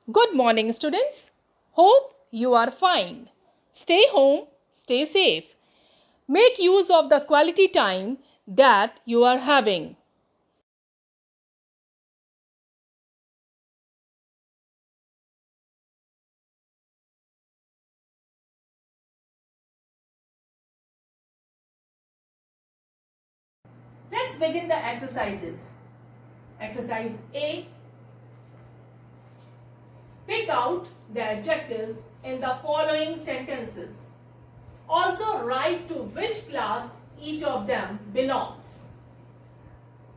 Good morning, students. Hope you are fine. Stay home, stay safe. Make use of the quality time that you are having. Let's begin the exercises. Exercise A. Pick out the adjectives in the following sentences. Also write to which class each of them belongs.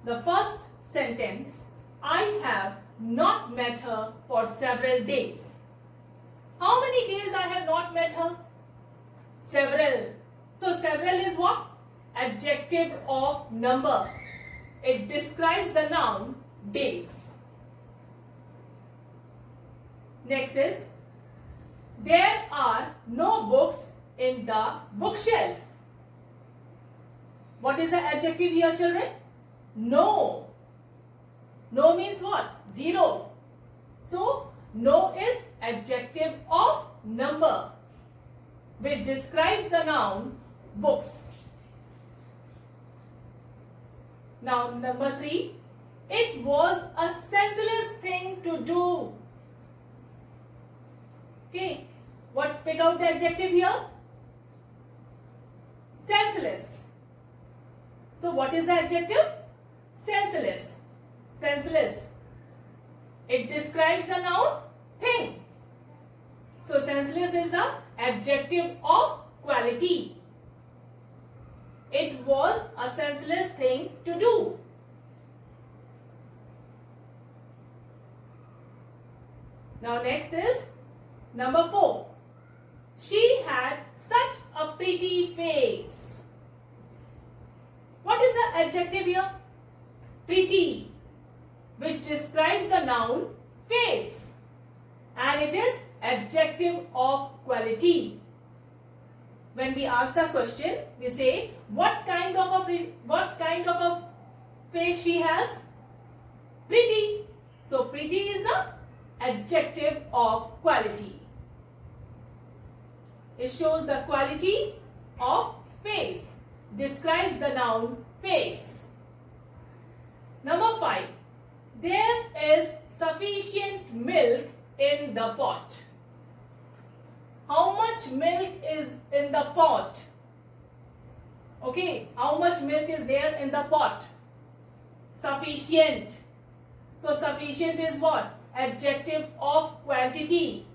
The first sentence, I have not met her for several days. How many days I have not met her? Several. So several is what? Adjective of number. It describes the noun days. Next is, there are no books in the bookshelf. What is the adjective here, children? No. No means what? Zero. So, no is adjective of number, which describes the noun books. Now, number 3. It was a senseless thing to do. Okay. What? Pick out the adjective here. Senseless. So, what is the adjective? Senseless. Senseless. It describes the noun thing. So, senseless is an adjective of quality. It was a senseless thing to do. Now, next is number 4. She had such a pretty face. What is the adjective here? Pretty, which describes the noun face, and it is adjective of quality. When we ask the question, we say what kind of a face she has? Pretty. So pretty is a adjective of quality. It shows the quality of face, describes the noun face. Number 5. There is sufficient milk in the pot. How much milk is in the pot? Okay, how much milk is there in the pot? Sufficient. So sufficient is what? Adjective of quantity,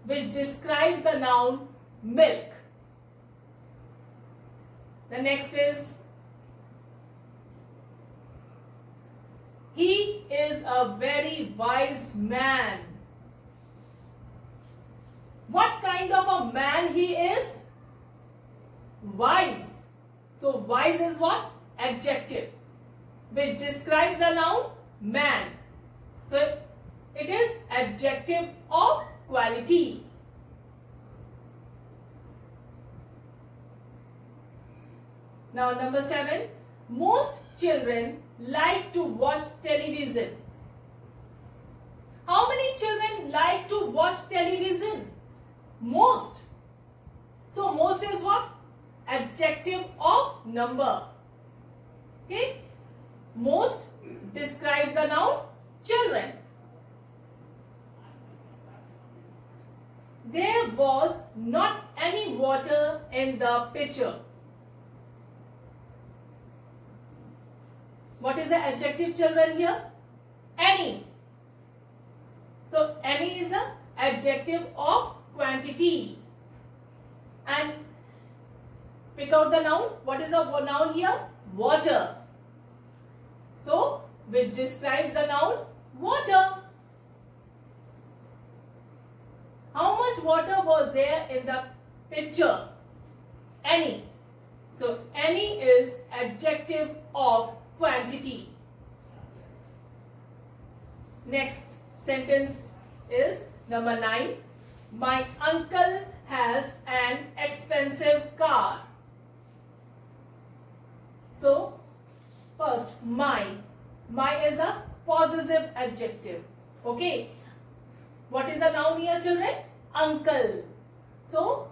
which describes the noun milk. The next is, he is a very wise man. What kind of a man he is? Wise. So wise is what? Adjective, which describes the noun man. So it is adjective of quality. Now number 7. Most children like to watch television. How many children like to watch television? Most. So most is what? Adjective of number. Okay. Most describes the noun children. There was not any water in the pitcher. What is the adjective, children, here? Any. So any is an adjective of quantity. And pick out the noun. What is the noun here? Water. So which describes the noun water. How much water was there in the pitcher? Any. So any is adjective of quantity. Next sentence is number 9. My uncle has an expensive car. So first, my is a possessive adjective. Okay. What is the noun here, children? Uncle. So,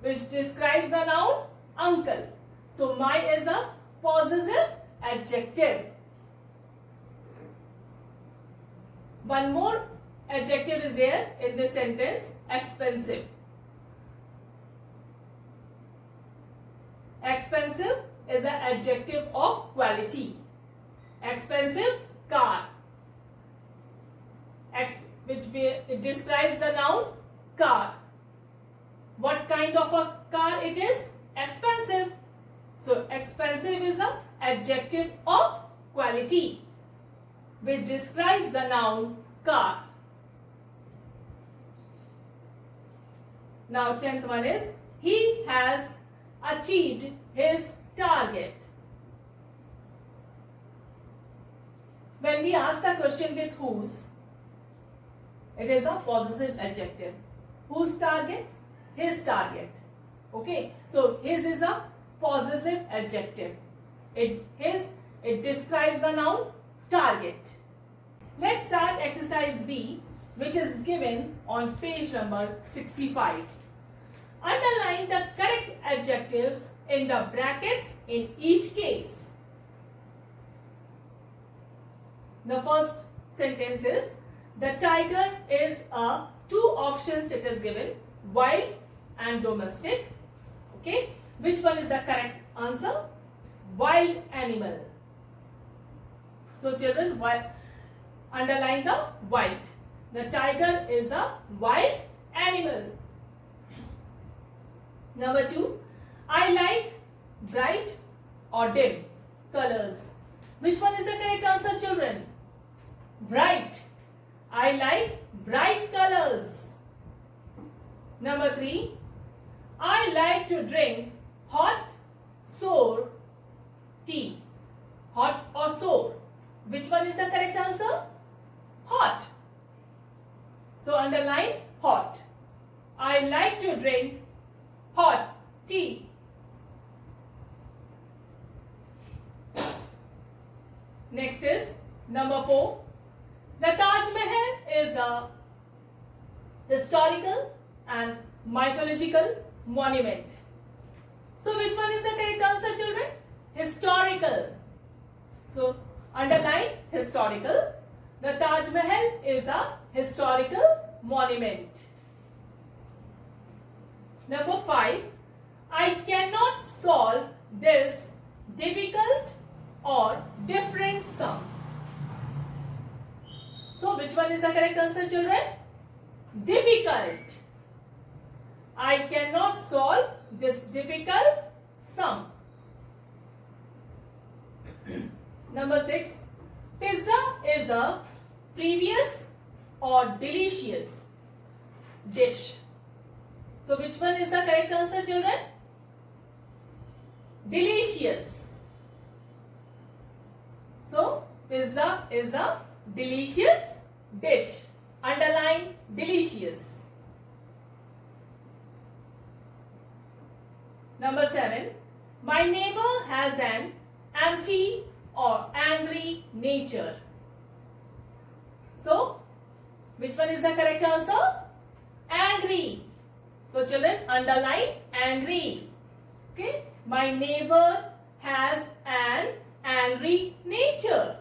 which describes the noun? Uncle. So, my is a possessive adjective. One more adjective is there in this sentence, expensive. Expensive is an adjective of quality. Expensive car. It describes the noun car. What kind of a car it is? Expensive. So expensive is an adjective of quality which describes the noun car. Now 10th one is he has achieved his target. When we ask the question with whose, it is a possessive adjective. Whose target? His target. Okay, so his is a possessive adjective. It describes the noun target. Let's start exercise B, which is given on page number 65. Underline the correct adjectives in the brackets in each case. The first sentence is, the tiger is a, two options it is given, wild and domestic. Okay, which one is the correct answer? Wild animal. So children, underline the wild. The tiger is a wild animal. Number 2, I like bright or dim colors. Which one is the correct answer, children? Bright. I like bright colors. Number 3, I like to drink hot, sour tea. Hot or sour? Which one is the correct answer? Hot. So underline hot. I like to drink hot tea. Next is number 4. The Taj Mahal is a historical and mythological monument. So which one is the correct answer, children? Historical. So underline historical. The Taj Mahal is a historical monument. Number 5. I cannot solve this difficult or different sum. So which one is the correct answer, children? Difficult. I cannot solve this difficult sum. Number 6. Pizza is a previous or delicious dish. So which one is the correct answer, children? Delicious. So pizza is a delicious dish. Underline delicious. Number 7. My neighbor has an empty or angry nature. So which one is the correct answer? Angry. So children, underline angry. Okay. My neighbor has an angry nature.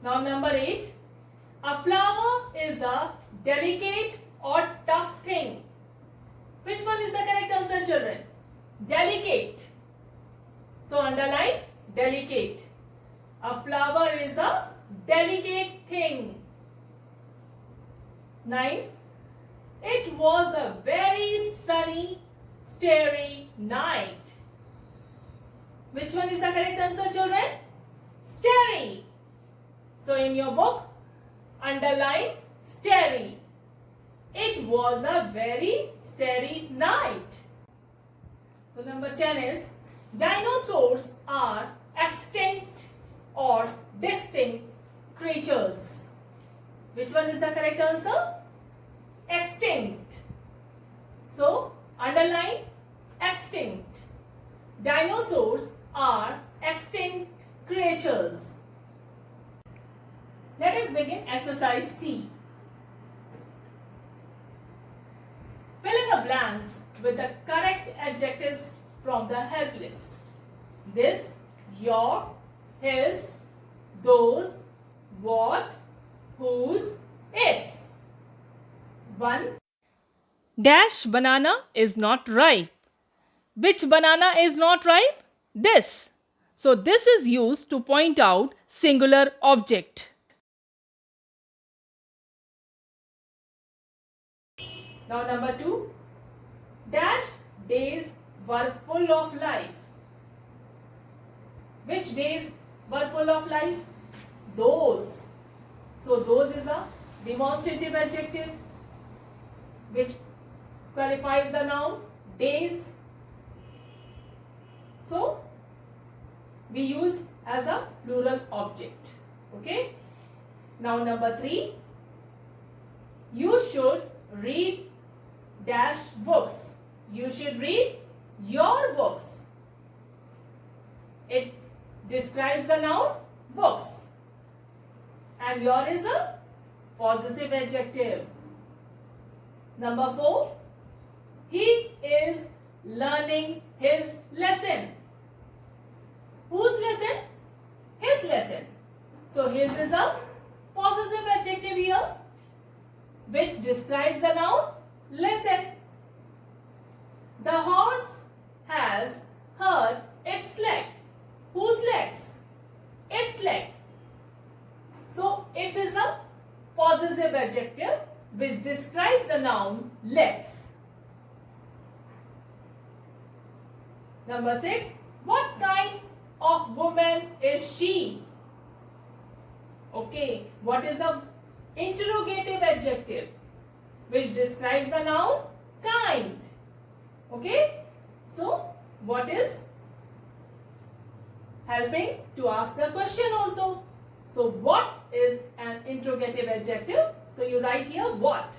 Now number 8. A flower is a delicate or tough thing. Which one is the correct answer, children? Delicate. So underline delicate. A flower is a delicate thing. 9. It was a very sunny, starry night. Which one is the correct answer, children? Starry. So in your book, underline starry. It was a very starry night. So number 10 is, dinosaurs are extinct or distinct creatures. Which one is the correct answer? Extinct. So underline extinct. Dinosaurs are extinct creatures. Let us begin exercise C. Fill in the blanks with the correct adjectives from the help list. This, your, his, those, what, whose, its. 1. Dash banana is not ripe. Which banana is not ripe? This. So this is used to point out singular object. Now number 2. Dash days were full of life. Which days were full of life? Those. So those is a demonstrative adjective which qualifies the noun days. So we use as a plural object. Okay. Now number 3. You should read dash books. You should read your books. It describes the noun books. And your is a possessive adjective. Number 4. He is learning his lesson. Whose lesson? His lesson. So his is a possessive adjective here which describes the noun lesson. The horse has hurt its leg. Whose legs? Its leg. So it is a possessive adjective which describes the noun legs. Number 6. What kind of woman is she? Okay, what is a interrogative adjective which describes a noun kind? Okay, so what is helping to ask the question also? So what is an interrogative adjective? So you write here what.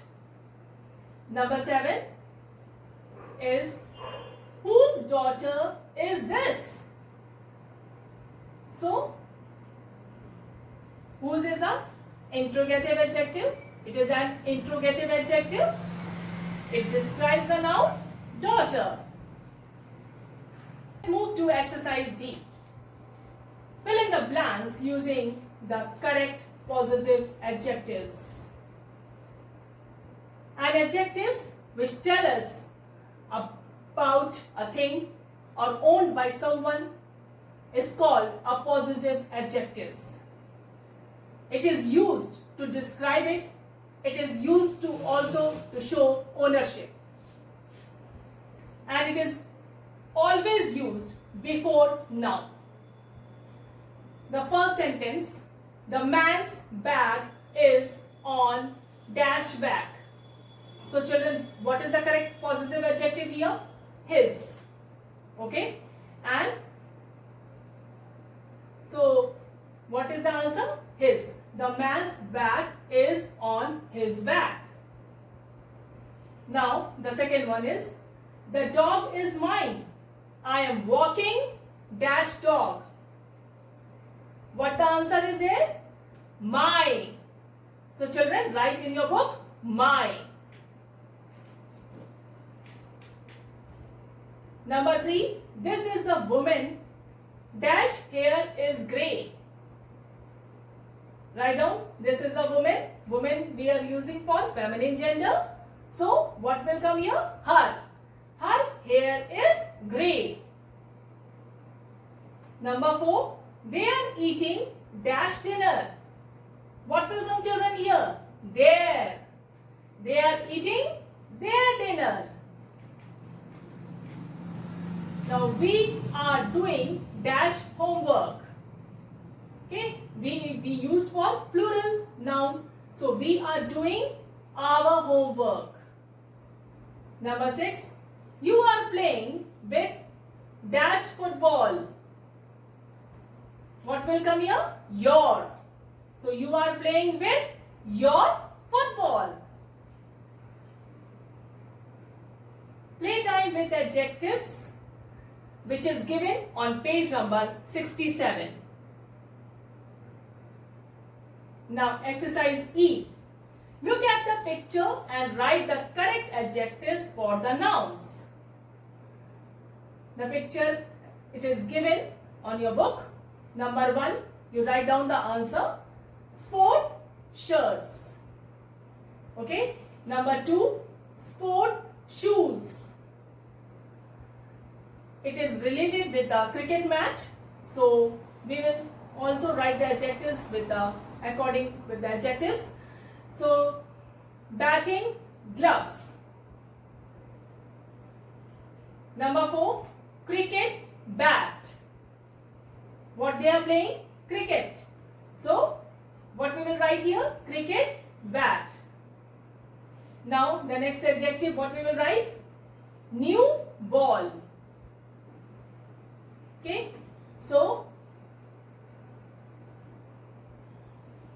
Number 7 is whose daughter is this? So whose is a interrogative adjective? It is an interrogative adjective. It describes a noun daughter. Let's move to exercise D. Fill in the blanks using the correct possessive adjectives. And adjectives which tell us about a thing or owned by someone is called a possessive adjectives. It is used to describe it. It is used to also to show ownership. And it is always used before noun. The first sentence, the man's bag is on dash back. So children, what is the correct possessive adjective here? His. Okay. And so what is the answer? His. The man's bag is on his back. Now the second one is the dog is mine. I am walking dash dog. What the answer is there? My. So children, write in your book my. Number 3. This is a woman dash hair is grey. Write down, this is a woman. Woman we are using for feminine gender. So what will come here? Her. Her hair is grey. Number 4. They are eating dash dinner. What will come children here? There. They are eating their dinner. Now we are doing dash homework. Okay, we use for plural noun. So we are doing our homework. Number 6. You are playing with dash football. What will come here? Your. So you are playing with your football. Playtime with adjectives, which is given on page number 67. Now exercise E. Look at the picture and write the correct adjectives for the nouns. The picture, it is given on your book. Number 1, you write down the answer. Sport shirts. Okay. Number 2, sport shoes. It is related with the cricket match. So we will also write the adjectives with the adjectives. So batting gloves. Number 4, cricket bat. What they are playing? Cricket. So what we will write here? Cricket bat. Now the next adjective, what we will write? New ball. Okay. So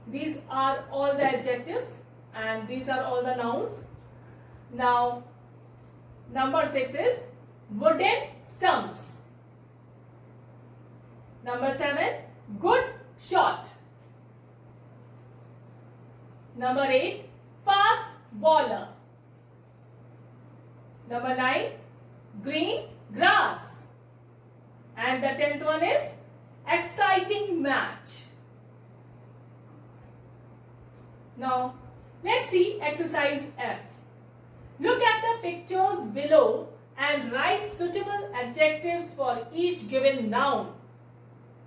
these are all the adjectives and these are all the nouns. Now number 6 is wooden stumps. Number 7, good shot. Number 8, fast bowler. Number 9, green grass. And the 10th one is exciting match. Now let's see exercise F. Look at the pictures below and write suitable adjectives for each given noun.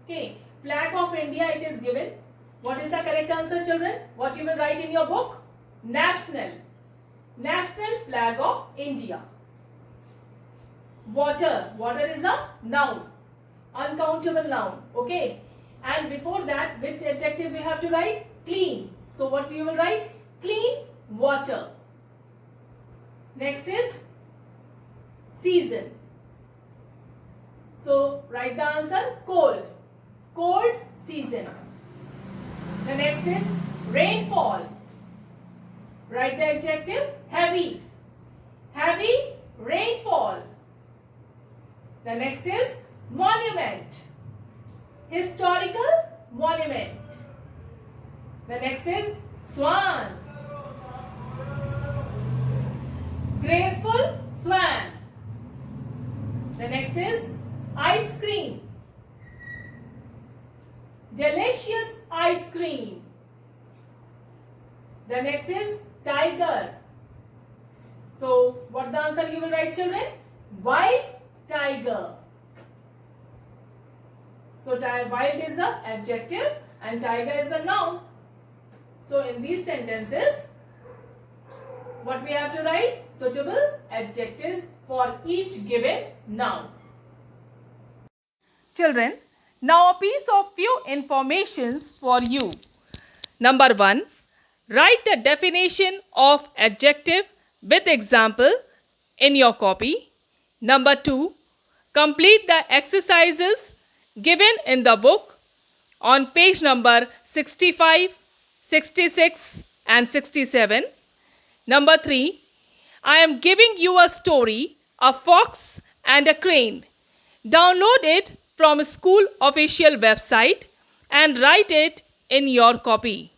Okay, flag of India it is given. What is the correct answer, children? What you will write in your book? National. National flag of India. Water. Water is a noun. Uncountable noun. Okay. And before that, which adjective we have to write? Clean. So what we will write? Clean water. Next is season. So write the answer cold. Cold season. The next is rainfall. Write the adjective heavy. Heavy rainfall. The next is monument. Historical monument. The next is swan. Graceful swan. The next is ice cream. Delicious ice cream. The next is tiger. So what the answer you will write, children? Wild tiger. So wild is an adjective and tiger is a noun. So in these sentences, what we have to write? Suitable adjectives for each given noun. Children, now a piece of few informations for you. Number 1, write the definition of adjective with example in your copy. Number 2, complete the exercises given in the book on page number 65, 66 and 67. Number 3, I am giving you a story, A Fox and a Crane. Download it from school official website and write it in your copy.